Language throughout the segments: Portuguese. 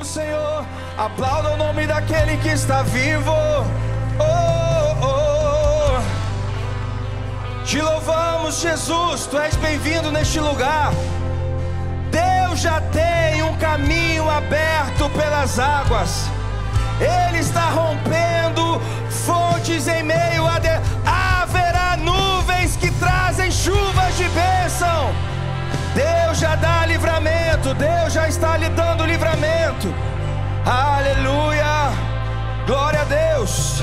Senhor, aplauda o nome daquele que está vivo. Oh, oh. Te louvamos, Jesus, Tu és bem-vindo neste lugar. Deus já tem um caminho aberto pelas águas. Ele está rompendo fontes em meio a... Haverá nuvens que trazem chuvas de bênção. Deus já dá livramento. Deus já está lhe dando livramento. Aleluia. Glória a Deus.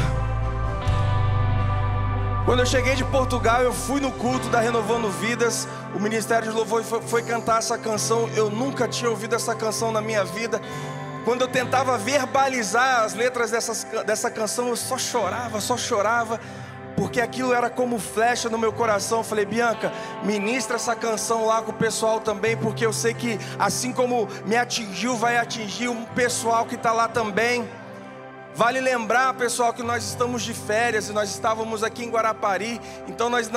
Quando eu cheguei de Portugal, eu fui no culto da Renovando Vidas. O Ministério de Louvor foi cantar essa canção. Eu nunca tinha ouvido essa canção na minha vida. Quando eu tentava verbalizar as letras dessa canção, eu só chorava, porque aquilo era como flecha no meu coração. Eu falei: Bianca, ministra essa canção lá com o pessoal também, porque eu sei que assim como me atingiu, vai atingir o pessoal que está lá também. Vale lembrar, pessoal, que nós estamos de férias e nós estávamos aqui em Guarapari, então nós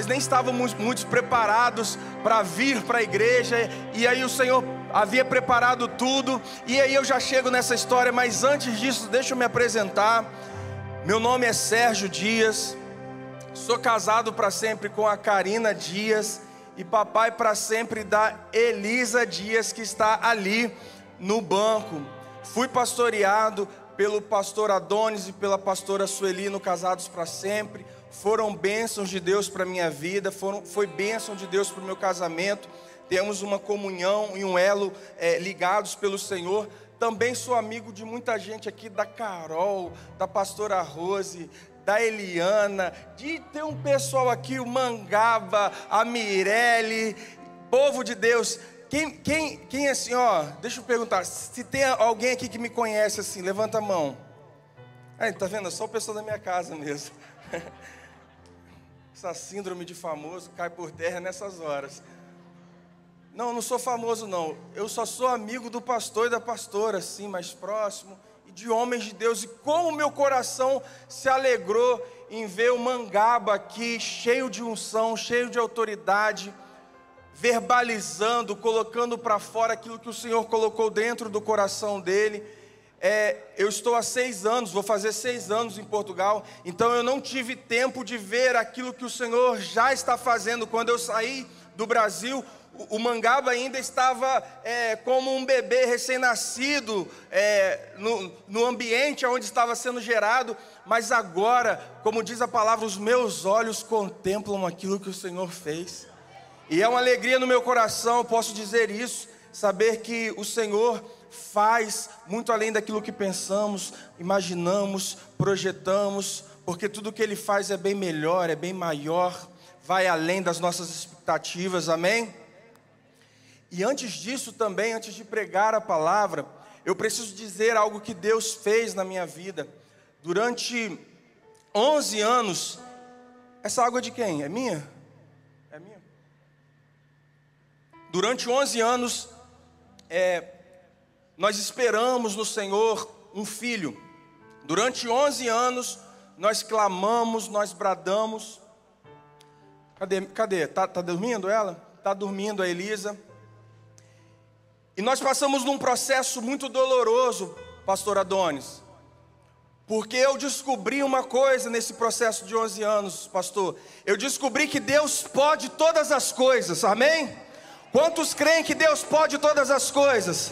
nem estávamos muito preparados para vir para a igreja, e aí o Senhor havia preparado tudo, e aí eu já chego nessa história, mas antes disso, deixa eu me apresentar. Meu nome é Sérgio Dias, sou casado para sempre com a Karina Dias, e papai para sempre da Elisa Dias, que está ali no banco. Fui pastoreado pelo pastor Adonis e pela pastora Suelino, casados para sempre. Foram bênçãos de Deus para a minha vida, foi bênção de Deus para o meu casamento. Temos uma comunhão e um elo ligados pelo Senhor. Também sou amigo de muita gente aqui, da Carol, da pastora Rose, da Eliana, de ter um pessoal aqui, o Mangaba, a Mirelle, povo de Deus. Quem assim, ó, deixa eu perguntar, se tem alguém aqui que me conhece assim, levanta a mão. Aí, tá vendo? É só o pessoal da minha casa mesmo. Essa síndrome de famoso cai por terra nessas horas. Não sou famoso não, eu só sou amigo do pastor e da pastora, assim, mais próximo, e de homens de Deus. E como meu coração se alegrou em ver o Mangaba aqui, cheio de unção, cheio de autoridade, verbalizando, colocando para fora aquilo que o Senhor colocou dentro do coração dele. Eu estou há 6 anos, vou fazer 6 anos em Portugal, então eu não tive tempo de ver aquilo que o Senhor já está fazendo. Quando eu saí do Brasil, o Mangaba ainda estava como um bebê recém-nascido, no ambiente onde estava sendo gerado, mas agora, como diz a palavra, os meus olhos contemplam aquilo que o Senhor fez. E é uma alegria no meu coração, eu posso dizer isso, saber que o Senhor faz muito além daquilo que pensamos, imaginamos, projetamos, porque tudo que Ele faz é bem melhor, é bem maior, vai além das nossas expectativas, amém? E antes disso também, antes de pregar a palavra, eu preciso dizer algo que Deus fez na minha vida. Durante 11 anos, essa água é de quem? É minha? É minha? Durante 11 anos, nós esperamos no Senhor um filho. Durante 11 anos, nós clamamos, nós bradamos. Cadê? Tá dormindo ela? Tá dormindo a Elisa. E nós passamos num processo muito doloroso, pastor Adonis. Porque eu descobri uma coisa nesse processo de 11 anos, pastor. Eu descobri que Deus pode todas as coisas, amém? Quantos creem que Deus pode todas as coisas?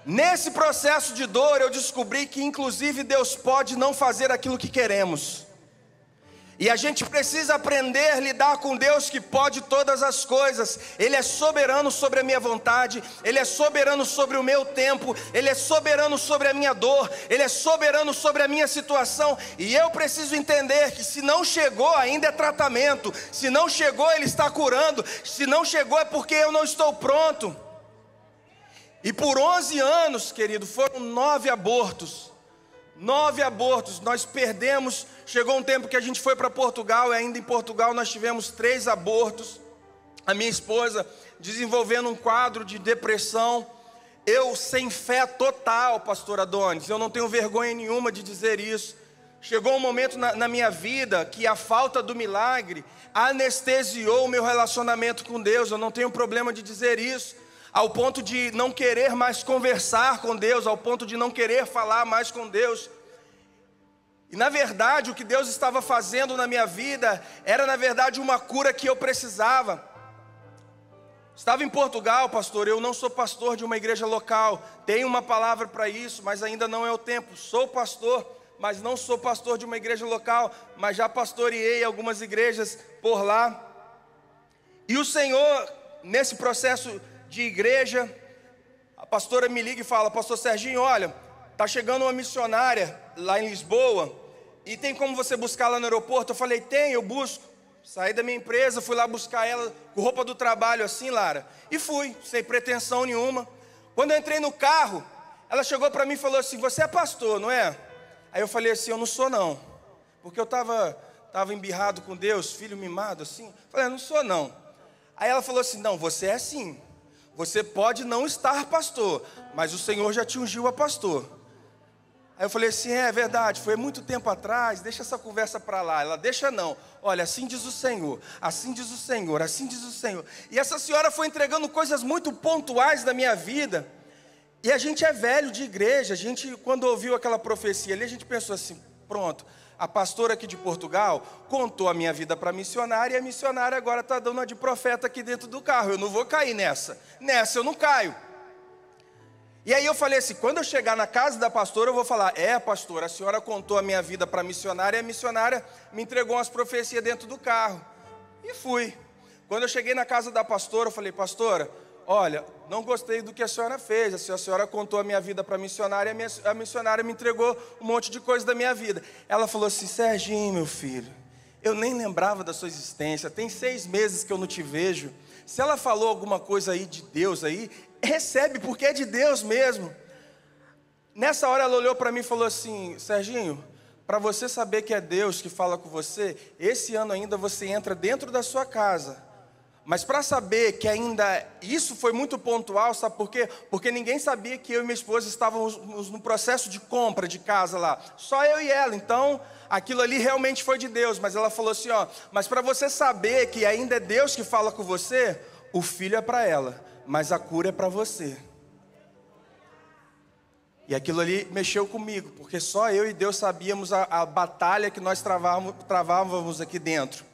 Nesse processo de dor eu descobri que inclusive Deus pode não fazer aquilo que queremos. E a gente precisa aprender a lidar com Deus que pode todas as coisas. Ele é soberano sobre a minha vontade, Ele é soberano sobre o meu tempo, Ele é soberano sobre a minha dor, Ele é soberano sobre a minha situação. E eu preciso entender que se não chegou ainda é tratamento, se não chegou Ele está curando, se não chegou é porque eu não estou pronto. E por 11 anos, querido, foram 9 abortos. 9 abortos, nós perdemos. Chegou um tempo que a gente foi para Portugal, e ainda em Portugal nós tivemos 3 abortos. A minha esposa desenvolvendo um quadro de depressão. Eu sem fé total, pastor Adonis, eu não tenho vergonha nenhuma de dizer isso. Chegou um momento na minha vida que a falta do milagre anestesiou o meu relacionamento com Deus. Eu não tenho problema de dizer isso. ao ponto de não querer mais conversar com Deus, ao ponto de não querer falar mais com Deus. E na verdade o que Deus estava fazendo na minha vida era na verdade uma cura que eu precisava. Estava em Portugal, pastor, eu não sou pastor de uma igreja local, tenho uma palavra para isso, mas ainda não é o tempo. Sou pastor, mas não sou pastor de uma igreja local, mas já pastoreei algumas igrejas por lá. E o Senhor, nesse processo de igreja, a pastora me liga e fala: pastor Serginho, olha, está chegando uma missionária lá em Lisboa, e tem como você buscar lá no aeroporto? Eu falei: tem, eu busco. Saí da minha empresa, fui lá buscar ela com roupa do trabalho assim, Lara, e fui, sem pretensão nenhuma. Quando eu entrei no carro, ela chegou para mim e falou assim: você é pastor, não é? Aí eu falei assim: eu não sou não, porque eu estava embirrado com Deus, filho mimado assim. Falei: eu não sou não. Aí ela falou assim: não, você é sim. Você pode não estar pastor, mas o Senhor já te ungiu a pastor. Aí eu falei assim: é verdade, foi muito tempo atrás, deixa essa conversa para lá. Ela: deixa não, olha, assim diz o Senhor, assim diz o Senhor, assim diz o Senhor. E essa senhora foi entregando coisas muito pontuais da minha vida. E a gente é velho de igreja, a gente, quando ouviu aquela profecia ali, a gente pensou assim: pronto, a pastora aqui de Portugal contou a minha vida para a missionária, e a missionária agora está dando uma de profeta aqui dentro do carro. Eu não vou cair nessa eu não caio. E aí eu falei assim: quando eu chegar na casa da pastora, eu vou falar: é, pastora, a senhora contou a minha vida para a missionária, e a missionária me entregou umas profecias dentro do carro. E fui. Quando eu cheguei na casa da pastora, eu falei: pastora, olha, não gostei do que a senhora fez. A senhora contou a minha vida para a missionária, a missionária me entregou um monte de coisa da minha vida. Ela falou assim: Serginho, meu filho, eu nem lembrava da sua existência, tem 6 meses que eu não te vejo. Se ela falou alguma coisa aí de Deus aí, recebe, porque é de Deus mesmo. Nessa hora ela olhou para mim e falou assim: Serginho, para você saber que é Deus que fala com você, esse ano ainda você entra dentro da sua casa. Mas para saber que ainda isso foi muito pontual, sabe por quê? Porque ninguém sabia que eu e minha esposa estávamos no processo de compra de casa lá. Só eu e ela, então aquilo ali realmente foi de Deus. Mas ela falou assim: ó, mas para você saber que ainda é Deus que fala com você, o filho é para ela, mas a cura é para você. E aquilo ali mexeu comigo, porque só eu e Deus sabíamos a batalha que nós travávamos aqui dentro.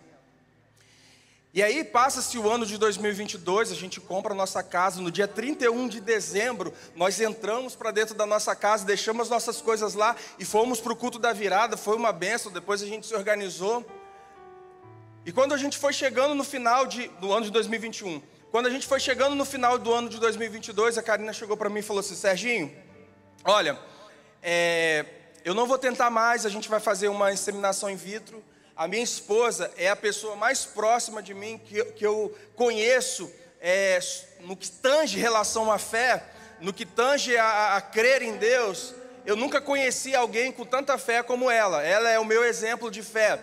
E aí passa-se o ano de 2022, a gente compra a nossa casa. No dia 31 de dezembro, nós entramos para dentro da nossa casa, deixamos nossas coisas lá e fomos para o culto da virada. Foi uma bênção, depois a gente se organizou. E quando a gente foi chegando no final do ano de 2021, quando a gente foi chegando no final do ano de 2022, a Karina chegou para mim e falou assim: Serginho, olha, eu não vou tentar mais, a gente vai fazer uma inseminação in vitro. A minha esposa é a pessoa mais próxima de mim que eu conheço, no que tange relação à fé, no que tange a crer em Deus. Eu nunca conheci alguém com tanta fé como ela. Ela é o meu exemplo de fé.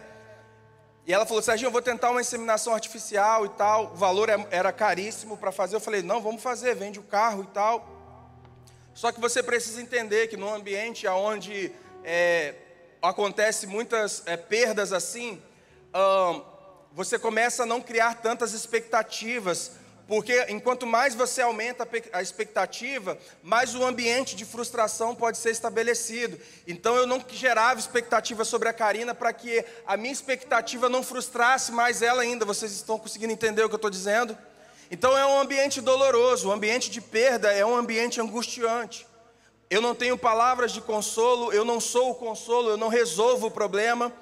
E ela falou: Serginho, eu vou tentar uma inseminação artificial e tal. O valor era caríssimo para fazer. Eu falei: não, vamos fazer, vende o carro e tal. Só que você precisa entender que num ambiente onde acontece muitas perdas assim, você começa a não criar tantas expectativas, porque enquanto mais você aumenta a expectativa, mais o ambiente de frustração pode ser estabelecido. Então eu não gerava expectativa sobre a Karina para que a minha expectativa não frustrasse mais ela ainda. Vocês estão conseguindo entender o que eu estou dizendo? Então é um ambiente doloroso, o ambiente de perda é um ambiente angustiante. Eu não tenho palavras de consolo, eu não sou o consolo, eu não resolvo o problema.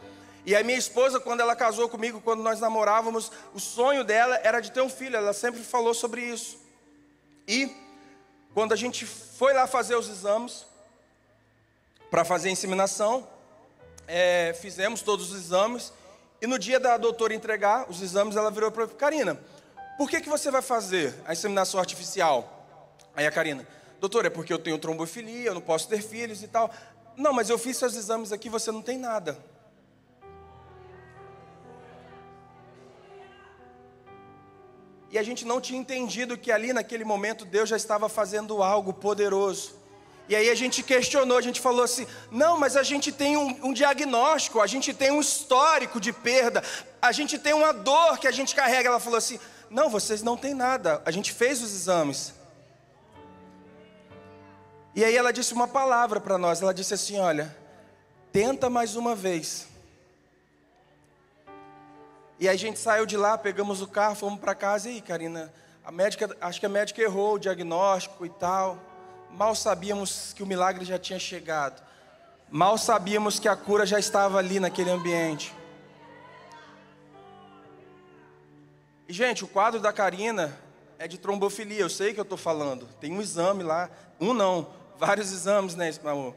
E a minha esposa, quando ela casou comigo, quando nós namorávamos, o sonho dela era de ter um filho, ela sempre falou sobre isso. E quando a gente foi lá fazer os exames, para fazer a inseminação, fizemos todos os exames, e no dia da doutora entregar os exames, ela virou para mim: Karina, por que você vai fazer a inseminação artificial? Aí a Karina: doutora, é porque eu tenho trombofilia, eu não posso ter filhos e tal. Não, mas eu fiz seus exames aqui, você não tem nada. E a gente não tinha entendido que ali naquele momento Deus já estava fazendo algo poderoso. E aí a gente questionou, a gente falou assim: não, mas a gente tem um diagnóstico, a gente tem um histórico de perda, a gente tem uma dor que a gente carrega. Ela falou assim: não, vocês não têm nada, a gente fez os exames. E aí ela disse uma palavra para nós. Ela disse assim: olha, tenta mais uma vez. E aí a gente saiu de lá, pegamos o carro, fomos para casa. E aí, Karina, acho que a médica errou o diagnóstico e tal. Mal sabíamos que o milagre já tinha chegado. Mal sabíamos que a cura já estava ali naquele ambiente. E, gente, o quadro da Karina é de trombofilia. Eu sei que eu estou falando. Tem um exame lá. Um não, vários exames, né, amor?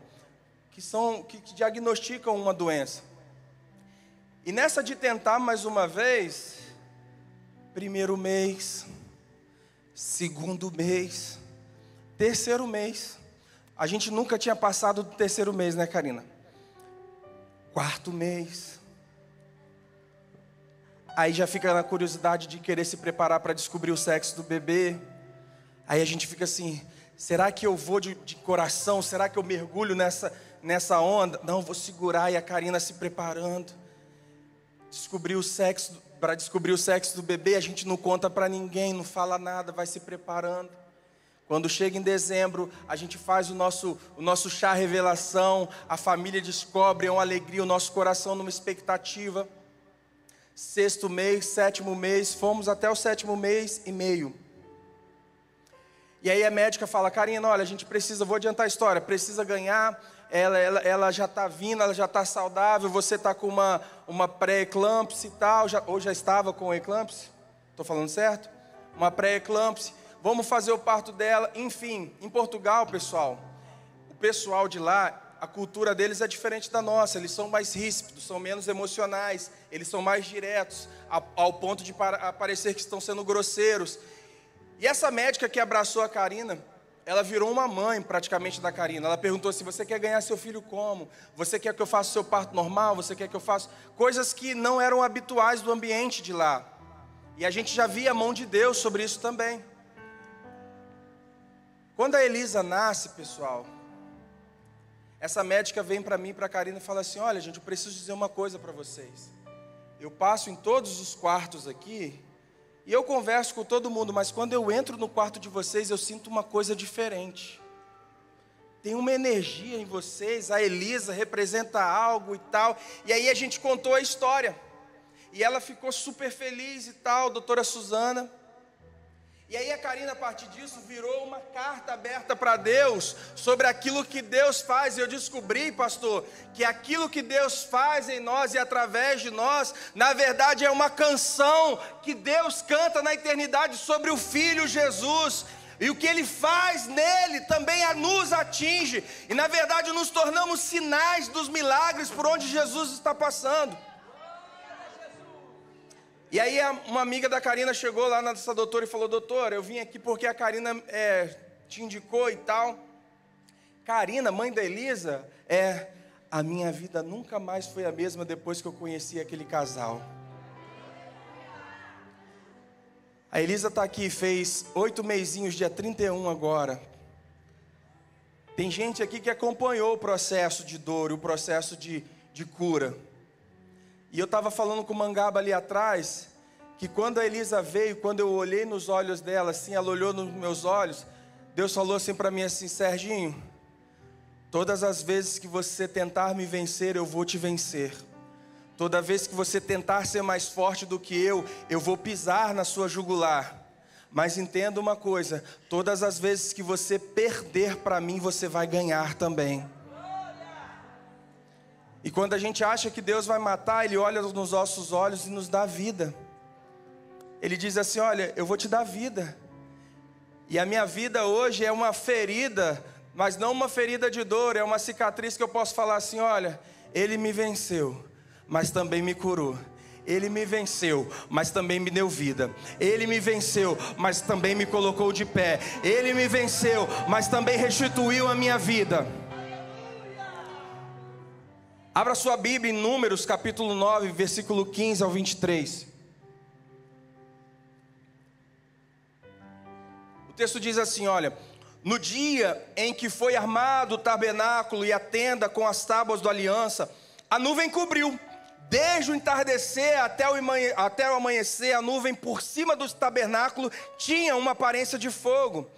Que diagnosticam uma doença. E nessa de tentar mais uma vez, primeiro mês, segundo mês, terceiro mês. A gente nunca tinha passado do terceiro mês, né, Karina? Quarto mês. Aí já fica na curiosidade de querer se preparar para descobrir o sexo do bebê. Aí a gente fica assim: será que eu vou de coração? Será que eu mergulho nessa onda? Não, vou segurar. E a Karina se preparando. Para descobrir o sexo do bebê, a gente não conta para ninguém, não fala nada, vai se preparando. Quando chega em dezembro, a gente faz o nosso chá revelação, a família descobre, é uma alegria, o nosso coração numa expectativa. Sexto mês, sétimo mês, fomos até o sétimo mês e meio. E aí a médica fala: Karina, olha, a gente precisa, vou adiantar a história, precisa ganhar, ela já está vindo, ela já está saudável, você está com uma pré-eclâmpsia e tal, ou já estava com eclâmpsia, estou falando certo? Uma pré-eclâmpsia, vamos fazer o parto dela, enfim. Em Portugal, pessoal, o pessoal de lá, a cultura deles é diferente da nossa, eles são mais ríspidos, são menos emocionais, eles são mais diretos, ao ponto de parecer que estão sendo grosseiros. E essa médica que abraçou a Karina, ela virou uma mãe praticamente da Karina. Ela perguntou assim: você quer ganhar seu filho como? Você quer que eu faça o seu parto normal? Você quer que eu faça? Coisas que não eram habituais do ambiente de lá. E a gente já via a mão de Deus sobre isso também. Quando a Elisa nasce, pessoal, essa médica vem para mim e para a Karina e fala assim: olha, gente, eu preciso dizer uma coisa para vocês. Eu passo em todos os quartos aqui e eu converso com todo mundo, mas quando eu entro no quarto de vocês, eu sinto uma coisa diferente. Tem uma energia em vocês, a Elisa representa algo e tal. E aí a gente contou a história. E ela ficou super feliz e tal, doutora Suzana. E aí a Karina, a partir disso, virou uma carta aberta para Deus sobre aquilo que Deus faz. E eu descobri, pastor, que aquilo que Deus faz em nós e através de nós, na verdade é uma canção que Deus canta na eternidade sobre o Filho Jesus. E o que Ele faz nele também nos atinge. E na verdade nos tornamos sinais dos milagres por onde Jesus está passando. E aí uma amiga da Karina chegou lá nessa doutora e falou: doutora, eu vim aqui porque a Karina te indicou e tal. Karina, mãe da Elisa, a minha vida nunca mais foi a mesma depois que eu conheci aquele casal. A Elisa está aqui, fez 8 mesinhos, dia 31 agora. Tem gente aqui que acompanhou o processo de dor, o processo de cura. E eu estava falando com o Mangaba ali atrás, que quando a Elisa veio, quando eu olhei nos olhos dela, assim, ela olhou nos meus olhos, Deus falou assim para mim assim: Serginho, todas as vezes que você tentar me vencer, eu vou te vencer. Toda vez que você tentar ser mais forte do que eu vou pisar na sua jugular. Mas entenda uma coisa, todas as vezes que você perder para mim, você vai ganhar também. E quando a gente acha que Deus vai matar, Ele olha nos nossos olhos e nos dá vida. Ele diz assim: olha, eu vou te dar vida. E a minha vida hoje é uma ferida, mas não uma ferida de dor, é uma cicatriz que eu posso falar assim: olha, Ele me venceu, mas também me curou. Ele me venceu, mas também me deu vida. Ele me venceu, mas também me colocou de pé. Ele me venceu, mas também restituiu a minha vida. Abra sua Bíblia em Números, capítulo 9, versículo 15 ao 23. O texto diz assim, olha: no dia em que foi armado o tabernáculo e a tenda com as tábuas da aliança, a nuvem cobriu. Desde o entardecer até o amanhecer, a nuvem por cima do tabernáculo tinha uma aparência de fogo.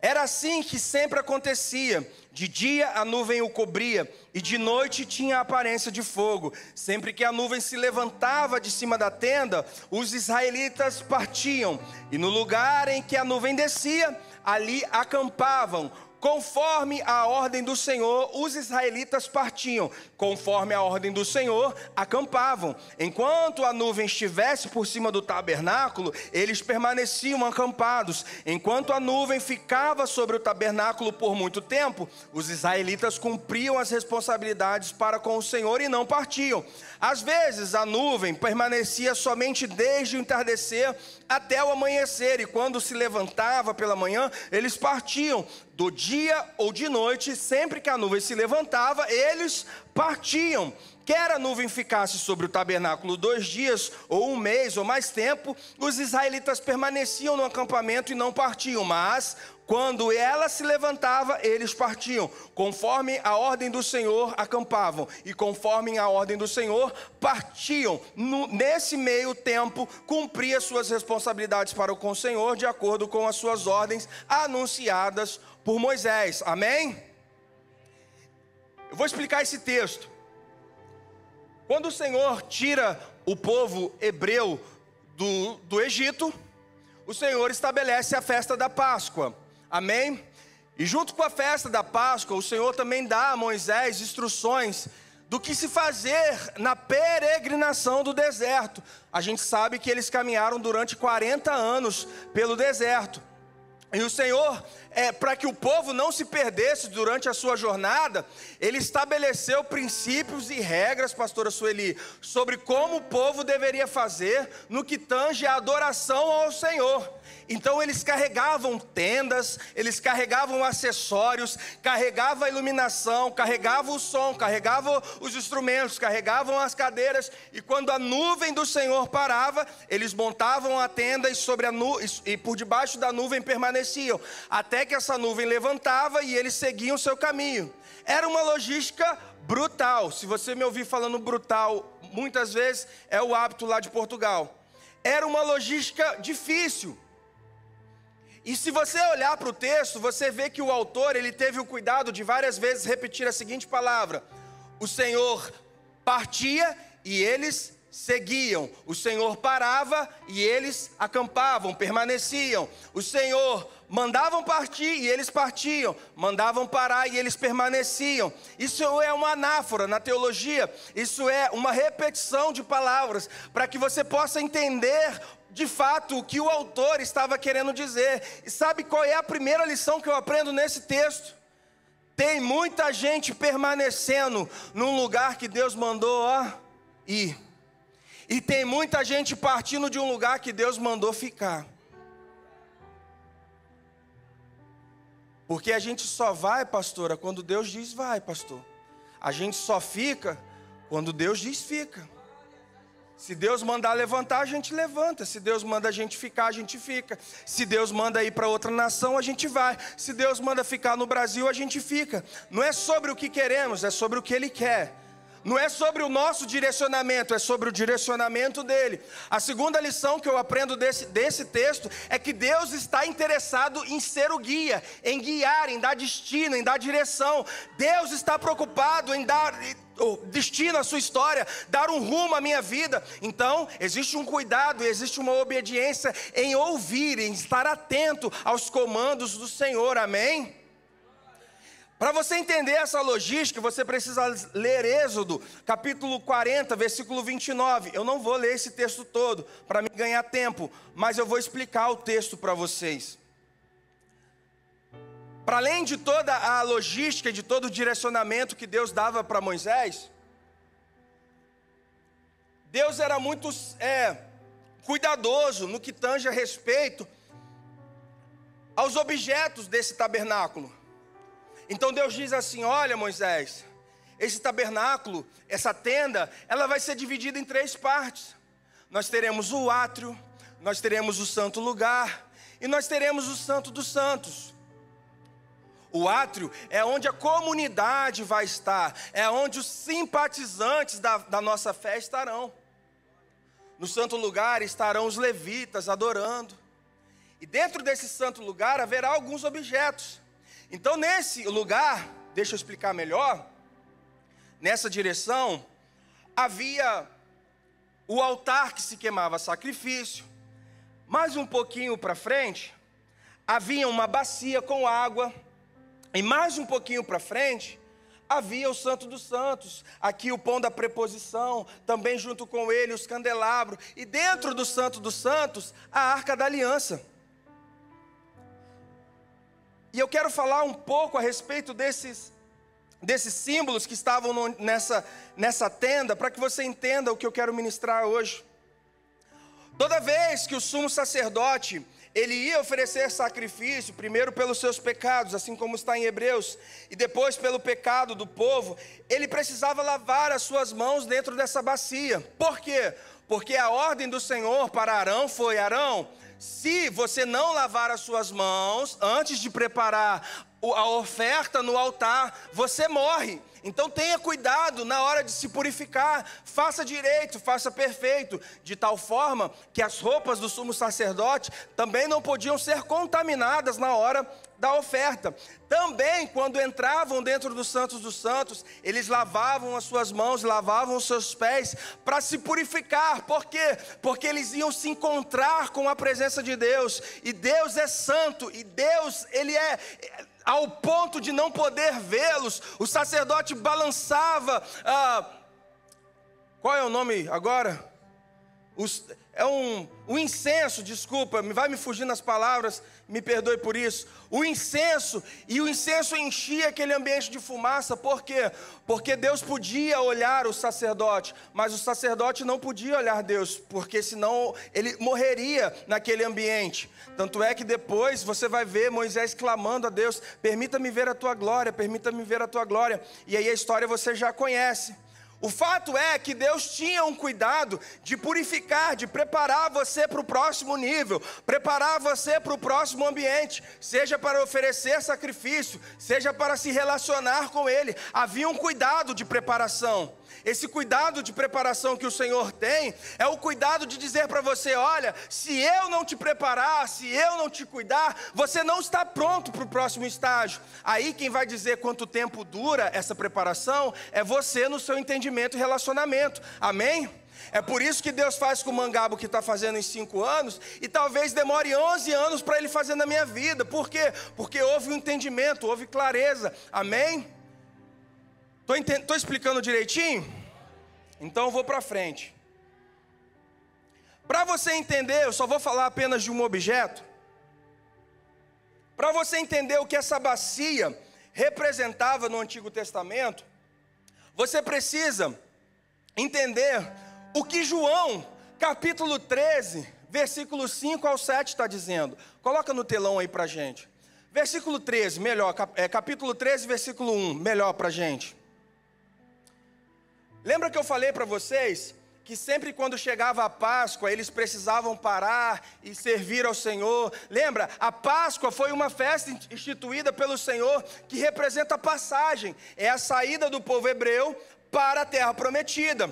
Era assim que sempre acontecia. De dia a nuvem o cobria, e de noite tinha a aparência de fogo. Sempre que a nuvem se levantava de cima da tenda, os israelitas partiam, e no lugar em que a nuvem descia, ali acampavam. Conforme a ordem do Senhor, os israelitas partiam. Conforme a ordem do Senhor, acampavam. Enquanto a nuvem estivesse por cima do tabernáculo, eles permaneciam acampados. Enquanto a nuvem ficava sobre o tabernáculo por muito tempo, os israelitas cumpriam as responsabilidades para com o Senhor e não partiam. Às vezes a nuvem permanecia somente desde o entardecer até o amanhecer, e quando se levantava pela manhã, eles partiam. Do dia ou de noite, sempre que a nuvem se levantava, eles partiam. Quer a nuvem ficasse sobre o tabernáculo 2 dias, ou 1 mês, ou mais tempo, os israelitas permaneciam no acampamento e não partiam. Mas, quando ela se levantava, eles partiam. Conforme a ordem do Senhor, acampavam. E conforme a ordem do Senhor, partiam. Nesse meio tempo, cumpria suas responsabilidades para com o Senhor, de acordo com as suas ordens anunciadas por Moisés. Amém? Eu vou explicar esse texto. Quando o Senhor tira o povo hebreu do Egito, o Senhor estabelece a festa da Páscoa. Amém? E junto com a festa da Páscoa, o Senhor também dá a Moisés instruções do que se fazer na peregrinação do deserto. A gente sabe que eles caminharam durante 40 anos pelo deserto. E o Senhor, para que o povo não se perdesse durante a sua jornada, Ele estabeleceu princípios e regras, pastora Sueli, sobre como o povo deveria fazer no que tange a adoração ao Senhor. Então eles carregavam tendas, eles carregavam acessórios, carregavam a iluminação, carregavam o som, carregavam os instrumentos, carregavam as cadeiras. E quando a nuvem do Senhor parava, eles montavam a tenda e por debaixo da nuvem permaneciam, até que essa nuvem levantava e eles seguiam o seu caminho. Era uma logística brutal. Se você me ouvir falando brutal, muitas vezes é o hábito lá de Portugal. Era uma logística difícil. E se você olhar para o texto, você vê que o autor, ele teve o cuidado de várias vezes repetir a seguinte palavra: o Senhor partia e eles seguiam. O Senhor parava e eles acampavam, permaneciam. O Senhor mandavam partir e eles partiam. Mandavam parar e eles permaneciam. Isso é uma anáfora na teologia. Isso é uma repetição de palavras, para que você possa entender de fato o que o autor estava querendo dizer. E sabe qual é a primeira lição que eu aprendo nesse texto? Tem muita gente permanecendo num lugar que Deus mandou ir. E tem muita gente partindo de um lugar que Deus mandou ficar. Porque a gente só vai, pastora, quando Deus diz vai, pastor. A gente só fica quando Deus diz fica. Se Deus mandar levantar, a gente levanta. Se Deus manda a gente ficar, a gente fica. Se Deus manda ir para outra nação, a gente vai. Se Deus manda ficar no Brasil, a gente fica. Não é sobre o que queremos, é sobre o que Ele quer. Não é sobre o nosso direcionamento, é sobre o direcionamento dele. A segunda lição que eu aprendo desse texto é que Deus está interessado em ser o guia, em guiar, em dar destino, em dar direção. Deus está preocupado em dar destino à sua história, dar um rumo à minha vida. Então, existe um cuidado, existe uma obediência em ouvir, em estar atento aos comandos do Senhor, amém? Para você entender essa logística, você precisa ler Êxodo, capítulo 40, versículo 29. Eu não vou ler esse texto todo, para me ganhar tempo, mas eu vou explicar o texto para vocês. Para além de toda a logística, de todo o direcionamento que Deus dava para Moisés, Deus era muito cuidadoso no que tange a respeito aos objetos desse tabernáculo. Então Deus diz assim: olha, Moisés, esse tabernáculo, essa tenda, ela vai ser dividida em 3 partes. Nós teremos o átrio, nós teremos o santo lugar e nós teremos o santo dos santos. O átrio é onde a comunidade vai estar, é onde os simpatizantes da nossa fé estarão. No santo lugar estarão os levitas adorando. E dentro desse santo lugar haverá alguns objetos. Então nesse lugar, deixa eu explicar melhor, nessa direção, havia o altar que se queimava sacrifício. Mais um pouquinho para frente, havia uma bacia com água. E mais um pouquinho para frente, havia o Santo dos Santos, aqui o pão da preposição, também junto com ele os candelabros, e dentro do Santo dos Santos, a Arca da Aliança. E eu quero falar um pouco a respeito desses símbolos que estavam nessa tenda, para que você entenda o que eu quero ministrar hoje. Toda vez que o sumo sacerdote, ele ia oferecer sacrifício, primeiro pelos seus pecados, assim como está em Hebreus, e depois pelo pecado do povo, ele precisava lavar as suas mãos dentro dessa bacia. Por quê? Porque a ordem do Senhor para Arão foi: Arão, se você não lavar as suas mãos antes de preparar a oferta no altar, você morre. Então tenha cuidado na hora de se purificar, faça direito, faça perfeito, de tal forma que as roupas do sumo sacerdote também não podiam ser contaminadas na hora da oferta. Também quando entravam dentro dos Santos dos Santos, eles lavavam as suas mãos, lavavam os seus pés para se purificar. Por quê? Porque eles iam se encontrar com a presença de Deus, e Deus é santo, e Deus, ele é ao ponto de não poder vê-los. O sacerdote balançava, qual é o nome agora? O incenso, desculpa, vai me fugindo as palavras, me perdoe por isso. O incenso enchia aquele ambiente de fumaça. Por quê? Porque Deus podia olhar o sacerdote, mas o sacerdote não podia olhar Deus, porque senão ele morreria naquele ambiente. Tanto é que depois você vai ver Moisés clamando a Deus: permita-me ver a tua glória, permita-me ver a tua glória. E aí a história você já conhece. O fato é que Deus tinha um cuidado de purificar, de preparar você para o próximo nível, preparar você para o próximo ambiente, seja para oferecer sacrifício, seja para se relacionar com Ele. Havia um cuidado de preparação. Esse cuidado de preparação que o Senhor tem é o cuidado de dizer para você: olha, se eu não te preparar, se eu não te cuidar, você não está pronto para o próximo estágio. Aí quem vai dizer quanto tempo dura essa preparação é você, no seu entendimento e relacionamento. Amém? É por isso que Deus faz com o Mangabo, que está fazendo em 5 anos, e talvez demore 11 anos para ele fazer na minha vida. Por quê? Porque houve um entendimento, houve clareza. Amém? Estou explicando direitinho? Então eu vou para frente. Para você entender, eu só vou falar apenas de um objeto. Para você entender o que essa bacia representava no Antigo Testamento, você precisa entender o que João, capítulo 13, versículo 5 ao 7 está dizendo. Coloca no telão aí para a gente. Versículo 13, melhor, capítulo 13, versículo 1, melhor para a gente. Lembra que eu falei para vocês que sempre quando chegava a Páscoa, eles precisavam parar e servir ao Senhor? Lembra? A Páscoa foi uma festa instituída pelo Senhor que representa a passagem. É a saída do povo hebreu para a terra prometida.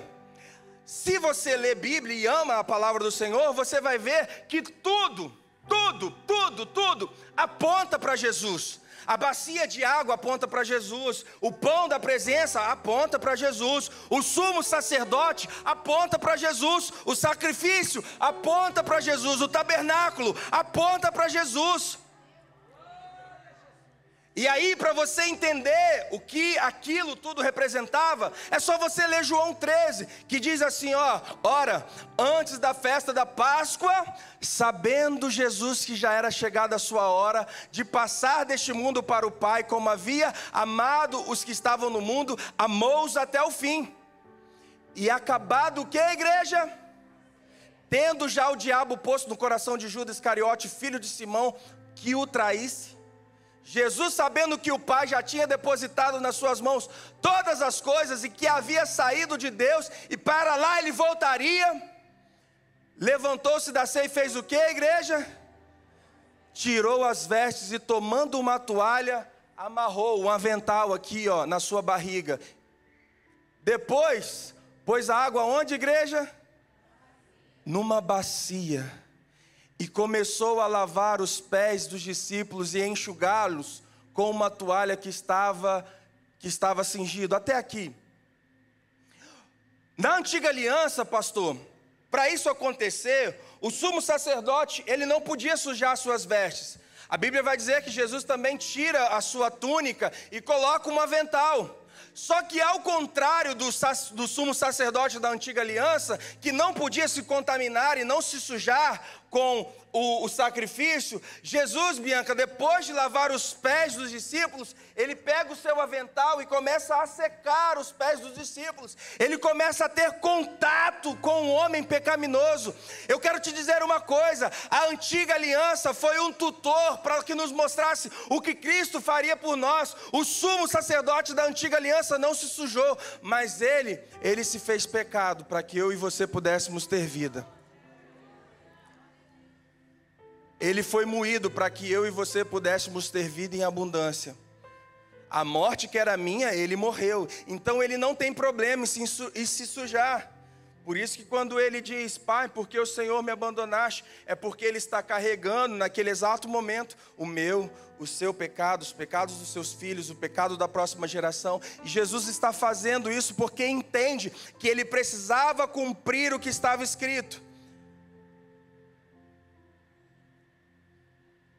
Se você lê Bíblia e ama a palavra do Senhor, você vai ver que tudo aponta para Jesus. A bacia de água aponta para Jesus, o pão da presença aponta para Jesus, o sumo sacerdote aponta para Jesus, o sacrifício aponta para Jesus, o tabernáculo aponta para Jesus. E aí, para você entender o que aquilo tudo representava, é só você ler João 13, que diz assim, ora, antes da festa da Páscoa, sabendo Jesus que já era chegada a sua hora de passar deste mundo para o Pai, como havia amado os que estavam no mundo, amou-os até o fim. E acabado o que, igreja? Tendo já o diabo posto no coração de Judas Iscariote, filho de Simão, que o traísse, Jesus, sabendo que o Pai já tinha depositado nas suas mãos todas as coisas e que havia saído de Deus e para lá ele voltaria, levantou-se da ceia e fez o que, igreja? Tirou as vestes e, tomando uma toalha, amarrou um avental aqui na sua barriga. Depois, pôs a água onde, igreja? Numa bacia. e começou a lavar os pés dos discípulos e enxugá-los com uma toalha que estava cingido. Até aqui. Na antiga aliança, pastor, para isso acontecer, o sumo sacerdote, ele não podia sujar suas vestes. A Bíblia vai dizer que Jesus também tira a sua túnica e coloca um avental. Só que ao contrário do sumo sacerdote da antiga aliança, que não podia se contaminar e não se sujar com o sacrifício, Jesus, Bianca, depois de lavar os pés dos discípulos, ele pega o seu avental e começa a secar os pés dos discípulos. Ele começa a ter contato com o homem pecaminoso. Eu quero te dizer uma coisa: a antiga aliança foi um tutor para que nos mostrasse o que Cristo faria por nós. O sumo sacerdote da antiga aliança não se sujou, mas ele se fez pecado para que eu e você pudéssemos ter vida. Ele foi moído para que eu e você pudéssemos ter vida em abundância. A morte que era minha, ele morreu. Então ele não tem problema em se sujar. Por isso que quando ele diz: Pai, porque o Senhor me abandonaste, é porque ele está carregando naquele exato momento o seu pecado, os pecados dos seus filhos, o pecado da próxima geração. E Jesus está fazendo isso porque entende que ele precisava cumprir o que estava escrito.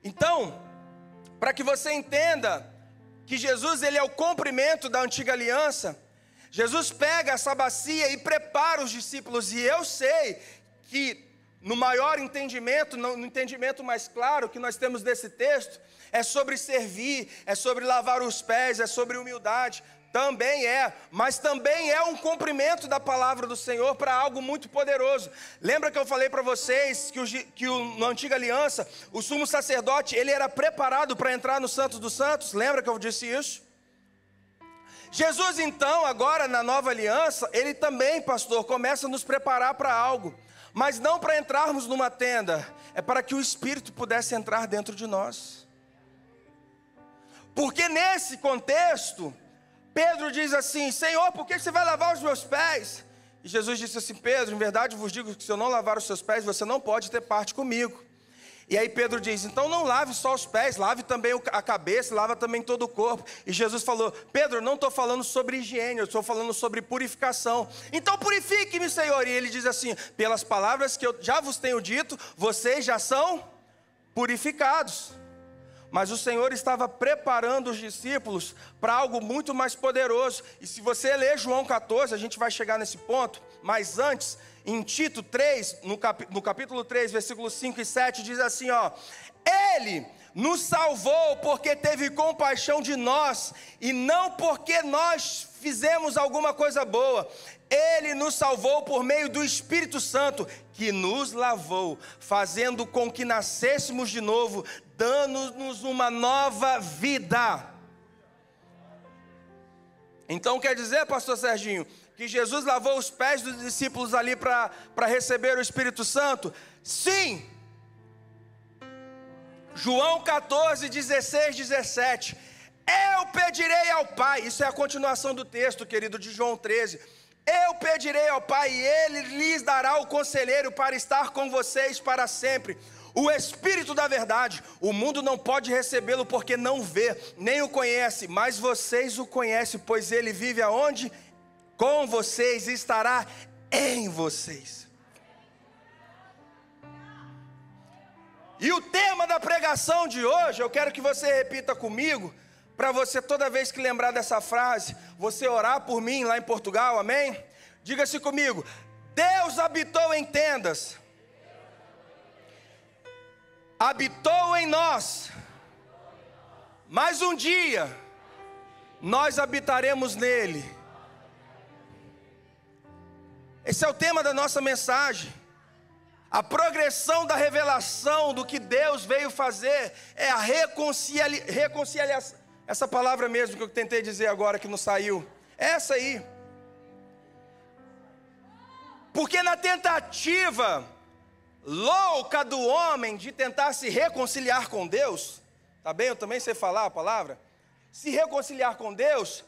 Então, para que você entenda que Jesus, ele é o cumprimento da antiga aliança, Jesus pega essa bacia e prepara os discípulos. E eu sei que no maior entendimento, no entendimento mais claro que nós temos desse texto, é sobre servir, é sobre lavar os pés, é sobre humildade. Também é, mas também é um cumprimento da palavra do Senhor para algo muito poderoso. Lembra que eu falei para vocês que na antiga aliança, o sumo sacerdote, ele era preparado para entrar no Santo dos Santos? Lembra que eu disse isso? Jesus então, agora na nova aliança, ele também, pastor, começa a nos preparar para algo. Mas não para entrarmos numa tenda, é para que o Espírito pudesse entrar dentro de nós. Porque nesse contexto, Pedro diz assim: Senhor, por que você vai lavar os meus pés? E Jesus disse assim: Pedro, em verdade vos digo que se eu não lavar os seus pés, você não pode ter parte comigo. E aí Pedro diz: então não lave só os pés, lave também a cabeça, lava também todo o corpo. E Jesus falou: Pedro, eu não estou falando sobre higiene, eu estou falando sobre purificação. Então purifique-me, Senhor. E ele diz assim: pelas palavras que eu já vos tenho dito, vocês já são purificados. Mas o Senhor estava preparando os discípulos para algo muito mais poderoso. E se você ler João 14, a gente vai chegar nesse ponto. Mas antes, em Tito 3, no capítulo 3, versículos 5 e 7, diz assim, ó: Ele nos salvou porque teve compaixão de nós, e não porque nós fizemos alguma coisa boa. Ele nos salvou por meio do Espírito Santo, que nos lavou, fazendo com que nascêssemos de novo, dando-nos uma nova vida. Então quer dizer, pastor Serginho, que Jesus lavou os pés dos discípulos ali para receber o Espírito Santo? Sim. João 14, 16, 17. Eu pedirei ao Pai, isso é a continuação do texto, querido, de João 13. Eu pedirei ao Pai e Ele lhes dará o conselheiro para estar com vocês para sempre. O Espírito da verdade, o mundo não pode recebê-lo porque não vê, nem o conhece, mas vocês o conhecem, pois Ele vive aonde? Com vocês e estará em vocês. E o tema da pregação de hoje, eu quero que você repita comigo, para você toda vez que lembrar dessa frase, você orar por mim lá em Portugal, amém? Diga-se comigo: Deus habitou em tendas, habitou em nós, mas um dia nós habitaremos nele. Esse é o tema da nossa mensagem. A progressão da revelação do que Deus veio fazer é a reconciliação. Essa palavra mesmo que eu tentei dizer agora que não saiu, essa aí. Porque na tentativa louca do homem de tentar se reconciliar com Deus, tá bem? Eu também sei falar a palavra. Se reconciliar com Deus,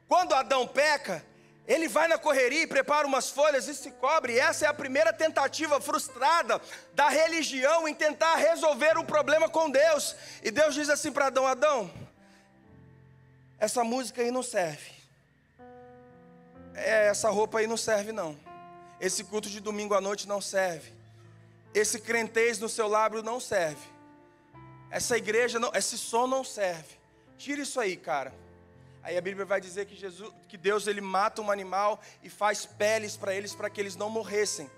quando Adão peca, Ele vai na correria e prepara umas folhas e se cobre. E essa é a primeira tentativa frustrada da religião em tentar resolver o problema com Deus. E Deus diz assim para Adão: Adão, essa música aí não serve. Essa roupa aí não serve não. Esse culto de domingo à noite não serve. Esse crentez no seu lábio não serve. Essa igreja não, esse som não serve. Tira isso aí, cara. Aí a Bíblia vai dizer que Deus ele mata um animal e faz peles para eles, para que eles não morressem.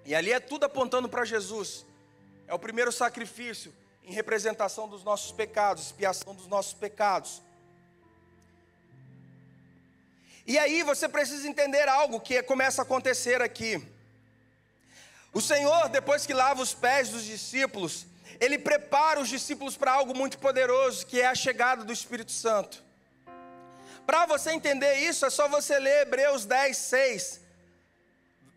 E ali é tudo apontando para Jesus. É o primeiro sacrifício em representação dos nossos pecados, expiação dos nossos pecados. E aí você precisa entender algo que começa a acontecer aqui. O Senhor, depois que lava os pés dos discípulos, Ele prepara os discípulos para algo muito poderoso, que é a chegada do Espírito Santo. Para você entender isso, é só você ler Hebreus 10, 6.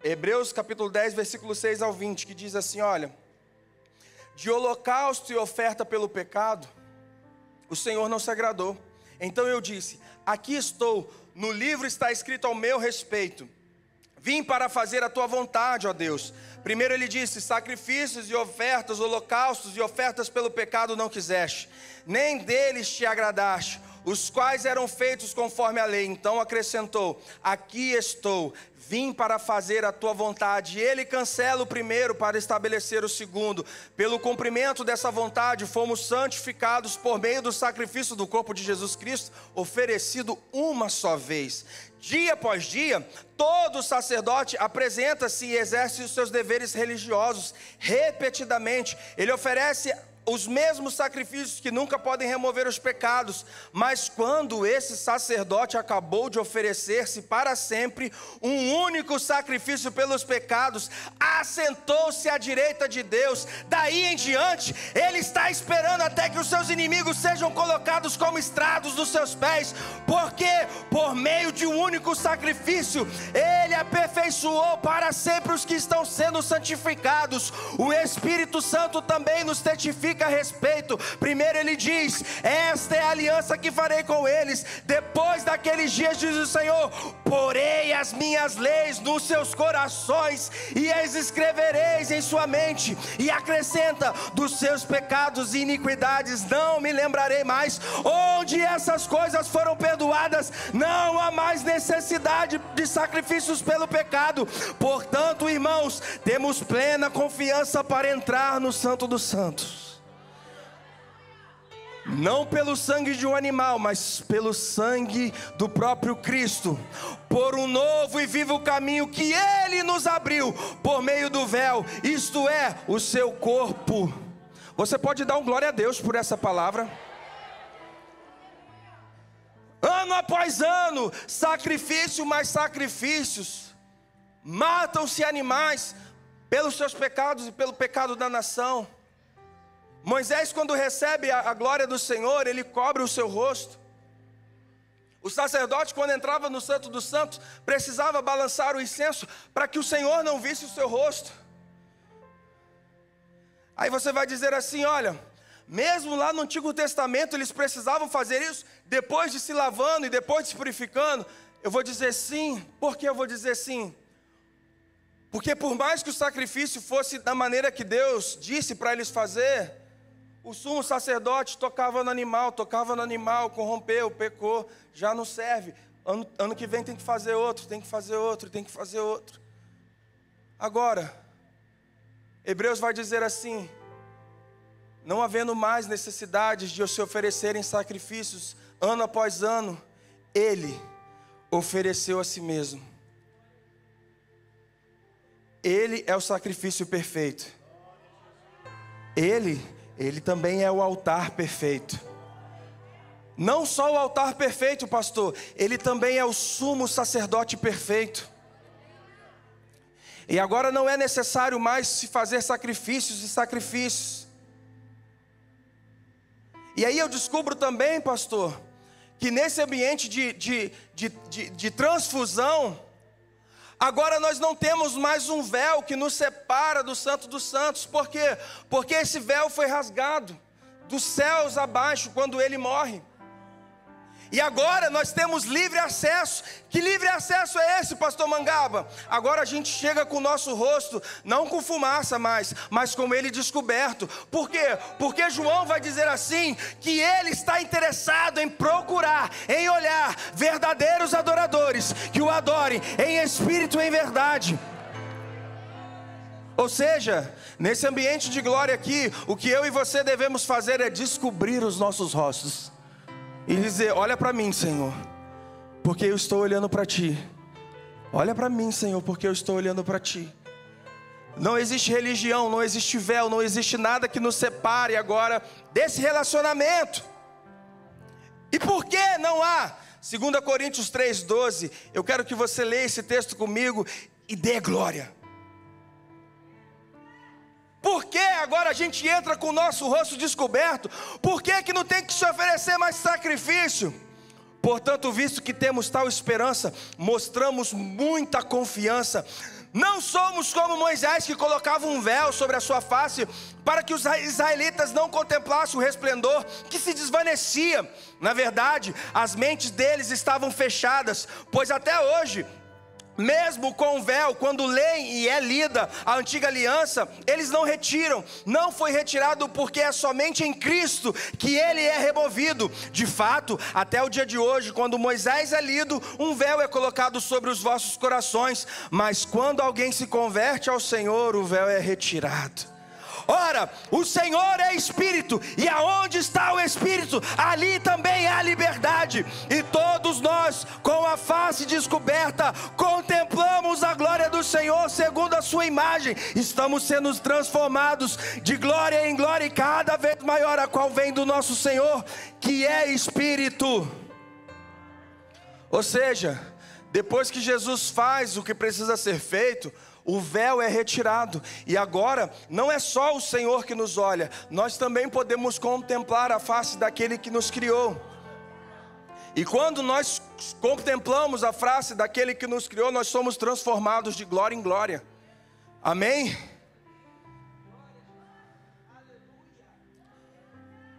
Hebreus capítulo 10, versículo 6 ao 20, que diz assim: olha, de holocausto e oferta pelo pecado, o Senhor não se agradou. Então eu disse: aqui estou, no livro está escrito ao meu respeito. Vim para fazer a tua vontade, ó Deus. Primeiro ele disse: sacrifícios e ofertas, holocaustos e ofertas pelo pecado não quiseste, nem deles te agradaste, os quais eram feitos conforme a lei. Então acrescentou: aqui estou, vim para fazer a tua vontade. E ele cancela o primeiro para estabelecer o segundo. Pelo cumprimento dessa vontade fomos santificados por meio do sacrifício do corpo de Jesus Cristo, oferecido uma só vez. Dia após dia, todo sacerdote apresenta-se e exerce os seus deveres religiosos repetidamente. Ele oferece os mesmos sacrifícios que nunca podem remover os pecados. Mas quando esse sacerdote acabou de oferecer-se para sempre um único sacrifício pelos pecados, assentou-se à direita de Deus. Daí em diante, Ele está esperando até que os seus inimigos sejam colocados como estrados dos seus pés, porque por meio de um único sacrifício, Ele aperfeiçoou para sempre os que estão sendo santificados. O Espírito Santo também nos testifica a respeito. Primeiro ele diz: esta é a aliança que farei com eles. Depois daqueles dias, diz o Senhor, porei as minhas leis nos seus corações e as escrevereis em sua mente. E acrescenta: dos seus pecados e iniquidades não me lembrarei mais. Onde essas coisas foram perdoadas, não há mais necessidade de sacrifícios pelo pecado. Portanto, irmãos, temos plena confiança para entrar no Santo dos Santos, não pelo sangue de um animal, mas pelo sangue do próprio Cristo, por um novo e vivo caminho que Ele nos abriu por meio do véu, isto é, o seu corpo. Você pode dar um glória a Deus por essa palavra? Ano após ano, sacrifício mais sacrifícios, matam-se animais pelos seus pecados e pelo pecado da nação. Moisés, quando recebe a glória do Senhor, ele cobre o seu rosto. O sacerdote, quando entrava no Santo dos Santos, precisava balançar o incenso para que o Senhor não visse o seu rosto. Aí você vai dizer assim: olha, mesmo lá no Antigo Testamento eles precisavam fazer isso depois de se lavando e depois de se purificando. Eu vou dizer sim. Por que eu vou dizer sim? Porque por mais que o sacrifício fosse da maneira que Deus disse para eles fazer, o sumo sacerdote tocava no animal, corrompeu, pecou, já não serve. Ano que vem tem que fazer outro, tem que fazer outro, tem que fazer outro. Agora, Hebreus vai dizer assim: não havendo mais necessidade de se oferecerem sacrifícios ano após ano, Ele ofereceu a si mesmo. Ele é o sacrifício perfeito. Ele também é o altar perfeito. Não só o altar perfeito, pastor, Ele também é o sumo sacerdote perfeito. E agora não é necessário mais se fazer sacrifícios e sacrifícios. E aí eu descubro também, pastor, que nesse ambiente de transfusão, agora nós não temos mais um véu que nos separa do Santo dos Santos. Por quê? Porque esse véu foi rasgado dos céus abaixo quando Ele morre. E agora nós temos livre acesso. Que livre acesso é esse, pastor Mangaba? Agora a gente chega com o nosso rosto, não com fumaça mais, mas com ele descoberto. Por quê? Porque João vai dizer assim, que ele está interessado em procurar, em olhar verdadeiros adoradores, que o adorem em espírito e em verdade. Ou seja, nesse ambiente de glória aqui, o que eu e você devemos fazer é descobrir os nossos rostos. E dizer, olha para mim, Senhor, porque eu estou olhando para Ti. Olha para mim, Senhor, porque eu estou olhando para Ti. Não existe religião, não existe véu, não existe nada que nos separe agora desse relacionamento. E por que não há? 2 Coríntios 3,12, eu quero que você leia esse texto comigo e dê glória. Por que agora a gente entra com o nosso rosto descoberto? Por que não tem que se oferecer mais sacrifício? Portanto, visto que temos tal esperança, mostramos muita confiança. Não somos como Moisés, que colocava um véu sobre a sua face, para que os israelitas não contemplassem o resplendor que se desvanecia. Na verdade, as mentes deles estavam fechadas, pois até hoje, mesmo com o véu, quando leem e é lida a antiga aliança, eles não retiram. Não foi retirado porque é somente em Cristo que ele é removido. De fato, até o dia de hoje, quando Moisés é lido, um véu é colocado sobre os vossos corações. Mas quando alguém se converte ao Senhor, o véu é retirado. Ora, o Senhor é Espírito, e aonde está o Espírito, ali também há liberdade. E todos nós, com a face descoberta, contemplamos a glória do Senhor segundo a sua imagem. Estamos sendo transformados de glória em glória, e cada vez maior, a qual vem do nosso Senhor, que é Espírito. Ou seja, depois que Jesus faz o que precisa ser feito, o véu é retirado, e agora não é só o Senhor que nos olha, nós também podemos contemplar a face daquele que nos criou. E quando nós contemplamos a face daquele que nos criou, nós somos transformados de glória em glória. Amém?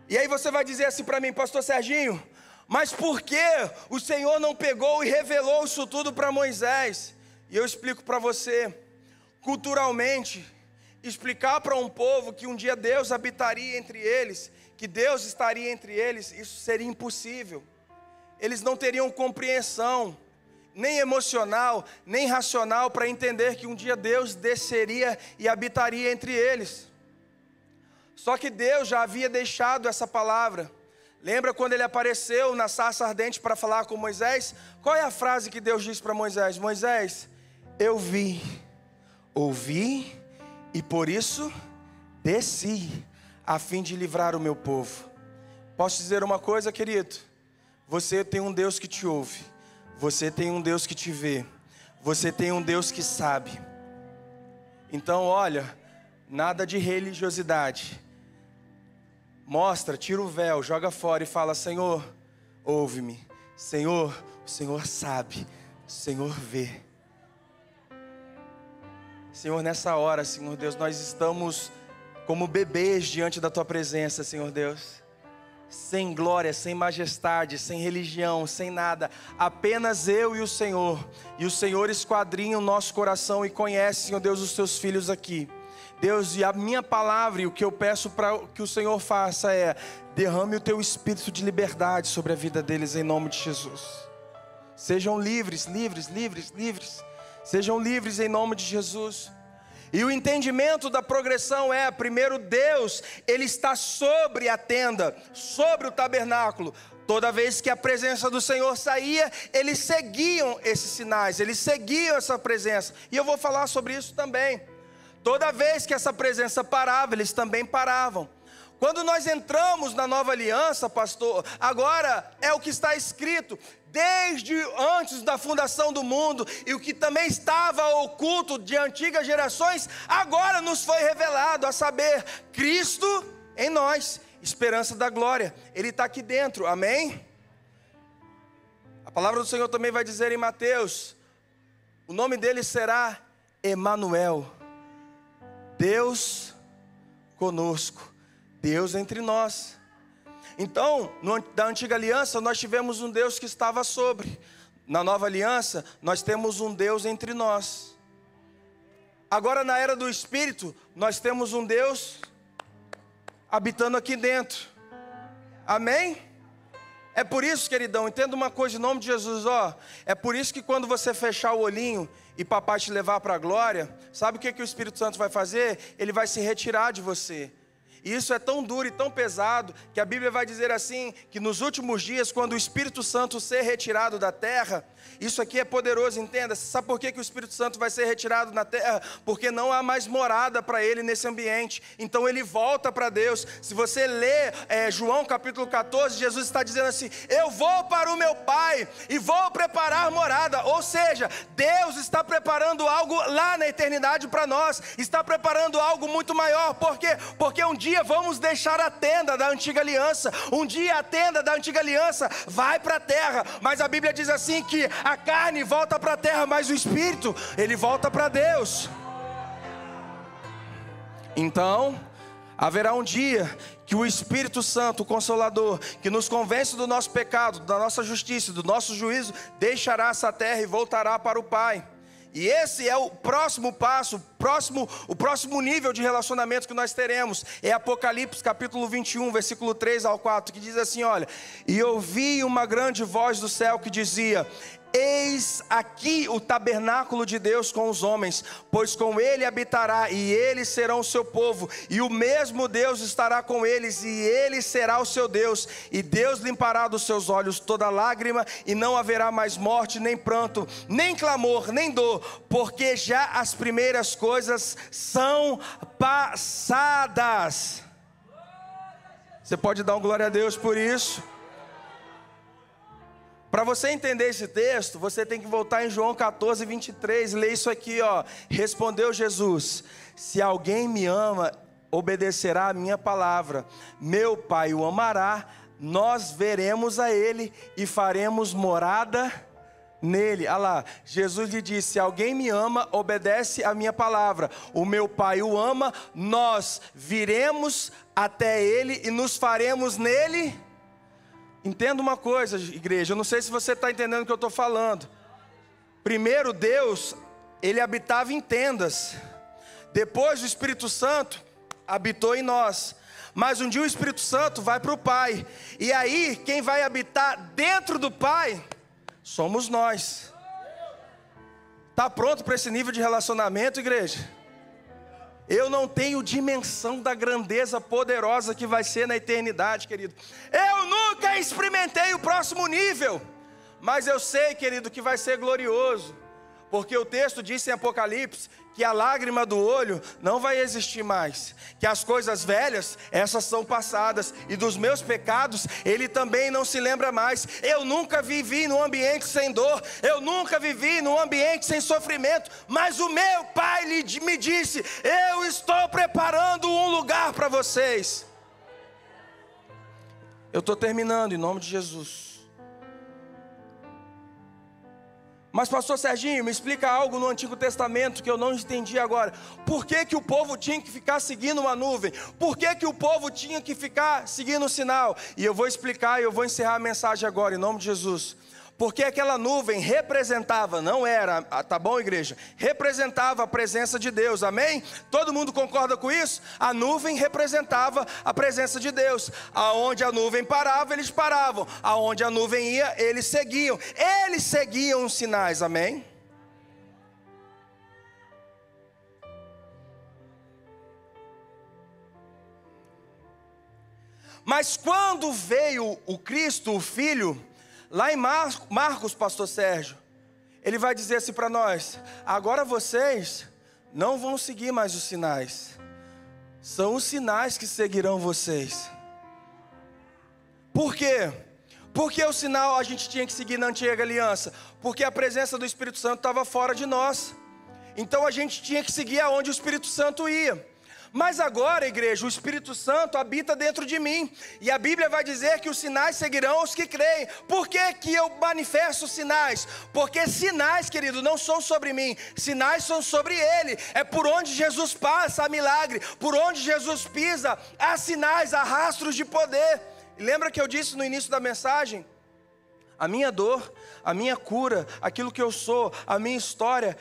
E aí você vai dizer assim para mim, pastor Serginho, mas por que o Senhor não pegou e revelou isso tudo para Moisés? E eu explico para você. Culturalmente, explicar para um povo que um dia Deus habitaria entre eles, que Deus estaria entre eles, isso seria impossível. Eles não teriam compreensão, nem emocional, nem racional, para entender que um dia Deus desceria e habitaria entre eles. Só que Deus já havia deixado essa palavra. Lembra quando ele apareceu na sarça ardente para falar com Moisés? Qual é a frase que Deus disse para Moisés? Moisés, eu vi, ouvi e por isso desci, a fim de livrar o meu povo. Posso dizer uma coisa, querido? Você tem um Deus que te ouve, você tem um Deus que te vê, você tem um Deus que sabe. Então olha, nada de religiosidade. Mostra, tira o véu, joga fora e fala, Senhor, ouve-me. Senhor, o Senhor sabe, o Senhor vê. Senhor, nessa hora, Senhor Deus, nós estamos como bebês diante da Tua presença, Senhor Deus. Sem glória, sem majestade, sem religião, sem nada. Apenas eu e o Senhor. E o Senhor esquadrinha o nosso coração e conhece, Senhor Deus, os Teus filhos aqui. Deus, e a minha palavra e o que eu peço para que o Senhor faça é: derrame o Teu Espírito de liberdade sobre a vida deles em nome de Jesus. Sejam livres, livres, livres, livres. Sejam livres em nome de Jesus. E o entendimento da progressão é, primeiro, Deus, Ele está sobre a tenda, sobre o tabernáculo. Toda vez que a presença do Senhor saía, eles seguiam esses sinais, eles seguiam essa presença. E eu vou falar sobre isso também. Toda vez que essa presença parava, eles também paravam. Quando nós entramos na nova aliança, pastor, agora é o que está escrito, desde antes da fundação do mundo, e o que também estava oculto de antigas gerações, agora nos foi revelado, a saber, Cristo em nós, esperança da glória. Ele está aqui dentro, amém? A palavra do Senhor também vai dizer em Mateus, o nome dele será Emanuel, Deus conosco, Deus entre nós. Então, da antiga aliança, nós tivemos um Deus que estava sobre. Na nova aliança, nós temos um Deus entre nós. Agora, na era do Espírito, nós temos um Deus habitando aqui dentro. Amém? É por isso, queridão, entenda uma coisa em nome de Jesus, ó. É por isso que quando você fechar o olhinho e papai te levar para a glória, sabe o que o Espírito Santo vai fazer? Ele vai se retirar de você. E isso é tão duro e tão pesado, que a Bíblia vai dizer assim, que nos últimos dias, quando o Espírito Santo ser retirado da terra, isso aqui é poderoso, entenda. Sabe por que o Espírito Santo vai ser retirado da terra? Porque não há mais morada para ele nesse ambiente. Então ele volta para Deus. Se você lê João capítulo 14, Jesus está dizendo assim: eu vou para o meu Pai e vou preparar morada. Ou seja, Deus está preparando algo lá na eternidade para nós. Está preparando algo muito maior. Por quê? Porque um dia vamos deixar a tenda da antiga aliança. Um dia a tenda da antiga aliança vai para a terra. Mas a Bíblia diz assim que a carne volta para a terra, mas o Espírito, ele volta para Deus. Então, haverá um dia que o Espírito Santo, o Consolador, que nos convence do nosso pecado, da nossa justiça, do nosso juízo, deixará essa terra e voltará para o Pai. E esse é o próximo passo, o próximo nível de relacionamento que nós teremos. É Apocalipse capítulo 21, versículo 3 ao 4, que diz assim, olha: e ouvi uma grande voz do céu que dizia: eis aqui o tabernáculo de Deus com os homens, pois com ele habitará, e eles serão o seu povo, e o mesmo Deus estará com eles, e ele será o seu Deus, e Deus limpará dos seus olhos toda lágrima, e não haverá mais morte, nem pranto, nem clamor, nem dor, porque já as primeiras coisas são passadas. Você pode dar um glória a Deus por isso? Para você entender esse texto, você tem que voltar em João 14, 23, ler isso aqui, ó. Respondeu Jesus: se alguém me ama, obedecerá a minha palavra. Meu Pai o amará, nós veremos a ele e faremos morada nele. Olha lá, Jesus lhe disse: se alguém me ama, obedece a minha palavra. O meu Pai o ama, nós viremos até ele e nos faremos nele. Entenda uma coisa, igreja, eu não sei se você está entendendo o que eu estou falando. Primeiro, Deus, ele habitava em tendas. Depois o Espírito Santo habitou em nós. Mas um dia o Espírito Santo vai para o Pai. E aí, quem vai habitar dentro do Pai somos nós. Está pronto para esse nível de relacionamento, igreja? Eu não tenho dimensão da grandeza poderosa que vai ser na eternidade, querido. Eu nunca experimentei o próximo nível, mas eu sei, querido, que vai ser glorioso. Porque o texto diz em Apocalipse que a lágrima do olho não vai existir mais. Que as coisas velhas, essas são passadas. E dos meus pecados, ele também não se lembra mais. Eu nunca vivi num ambiente sem dor. Eu nunca vivi num ambiente sem sofrimento. Mas o meu Pai me disse: eu estou preparando um lugar para vocês. Eu estou terminando em nome de Jesus. Mas pastor Serginho, me explica algo no Antigo Testamento que eu não entendi agora. Por que que o povo tinha que ficar seguindo uma nuvem? Por que que o povo tinha que ficar seguindo um sinal? E eu vou explicar e eu vou encerrar a mensagem agora, em nome de Jesus. Porque aquela nuvem representava, não era, tá bom, igreja? Representava a presença de Deus, amém? Todo mundo concorda com isso? A nuvem representava a presença de Deus. Aonde a nuvem parava, eles paravam. Aonde a nuvem ia, eles seguiam. Eles seguiam os sinais, amém? Mas quando veio o Cristo, o Filho, lá em Marcos, pastor Sérgio, ele vai dizer assim para nós: agora vocês não vão seguir mais os sinais, são os sinais que seguirão vocês. Por quê? Porque o sinal a gente tinha que seguir na antiga aliança? Porque a presença do Espírito Santo estava fora de nós. Então a gente tinha que seguir aonde o Espírito Santo ia. Mas agora, igreja, o Espírito Santo habita dentro de mim. E a Bíblia vai dizer que os sinais seguirão os que creem. Por que que eu manifesto sinais? Porque sinais, querido, não são sobre mim. Sinais são sobre Ele. É por onde Jesus passa, há milagre. Por onde Jesus pisa, há sinais, há rastros de poder. E lembra que eu disse no início da mensagem? A minha dor, a minha cura, aquilo que eu sou, a minha história,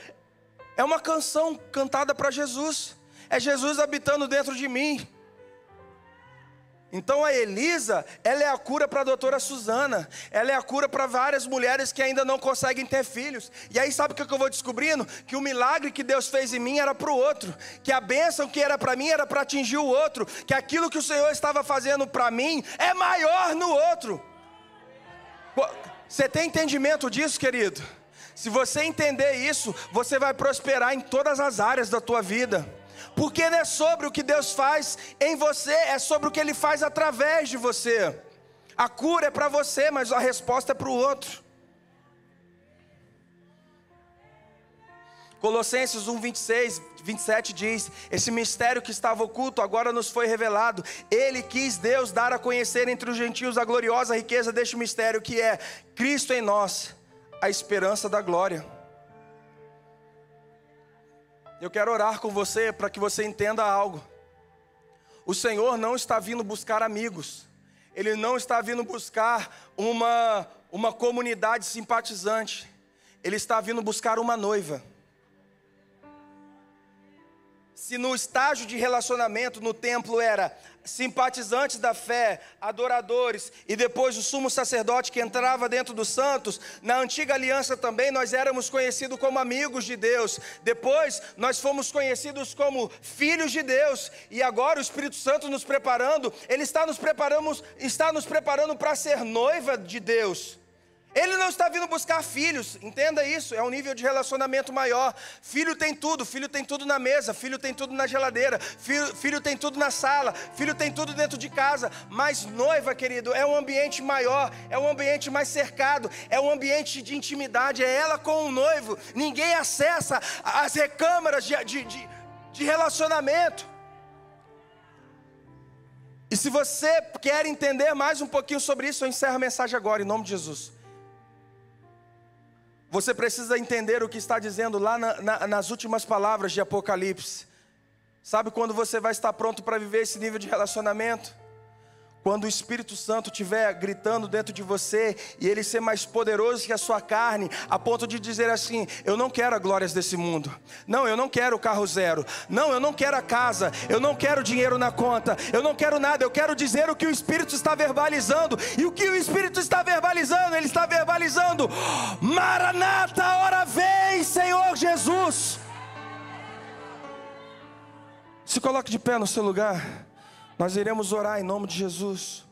é uma canção cantada para Jesus. É Jesus habitando dentro de mim. Então a Elisa, ela é a cura para a doutora Suzana. Ela é a cura para várias mulheres que ainda não conseguem ter filhos. E aí sabe o que eu vou descobrindo? Que o milagre que Deus fez em mim era para o outro. Que a bênção que era para mim era para atingir o outro. Que aquilo que o Senhor estava fazendo para mim é maior no outro. Você tem entendimento disso, querido? Se você entender isso, você vai prosperar em todas as áreas da tua vida. Porque não é sobre o que Deus faz em você, é sobre o que Ele faz através de você. A cura é para você, mas a resposta é para o outro. Colossenses 1, 26, 27 diz: esse mistério que estava oculto agora nos foi revelado. Ele quis, Deus, dar a conhecer entre os gentios a gloriosa riqueza deste mistério, que é Cristo em nós, a esperança da glória. Eu quero orar com você para que você entenda algo. O Senhor não está vindo buscar amigos. Ele não está vindo buscar uma comunidade simpatizante. Ele está vindo buscar uma noiva. Se no estágio de relacionamento no templo era simpatizantes da fé, adoradores, e depois o sumo sacerdote que entrava dentro dos santos, na antiga aliança também nós éramos conhecidos como amigos de Deus. Depois nós fomos conhecidos como filhos de Deus. E agora o Espírito Santo nos preparando, Ele está nos preparando para ser noiva de Deus. Ele não está vindo buscar filhos, entenda isso, é um nível de relacionamento maior. Filho tem tudo na mesa, filho tem tudo na geladeira, filho tem tudo na sala, filho tem tudo dentro de casa. Mas noiva, querido, é um ambiente maior, é um ambiente mais cercado, é um ambiente de intimidade, é ela com o noivo. Ninguém acessa as recâmaras de relacionamento. E se você quer entender mais um pouquinho sobre isso, eu encerro a mensagem agora, em nome de Jesus. Você precisa entender o que está dizendo lá nas últimas palavras de Apocalipse. Sabe quando você vai estar pronto para viver esse nível de relacionamento? Quando o Espírito Santo estiver gritando dentro de você e ele ser mais poderoso que a sua carne, a ponto de dizer assim: eu não quero as glórias desse mundo. Não, eu não quero o carro zero. Não, eu não quero a casa. Eu não quero dinheiro na conta. Eu não quero nada. Eu quero dizer o que o Espírito está verbalizando. E o que o Espírito está verbalizando? Ele está verbalizando: Maranata, a hora vem, Senhor Jesus. Se coloque de pé no seu lugar. Nós iremos orar em nome de Jesus.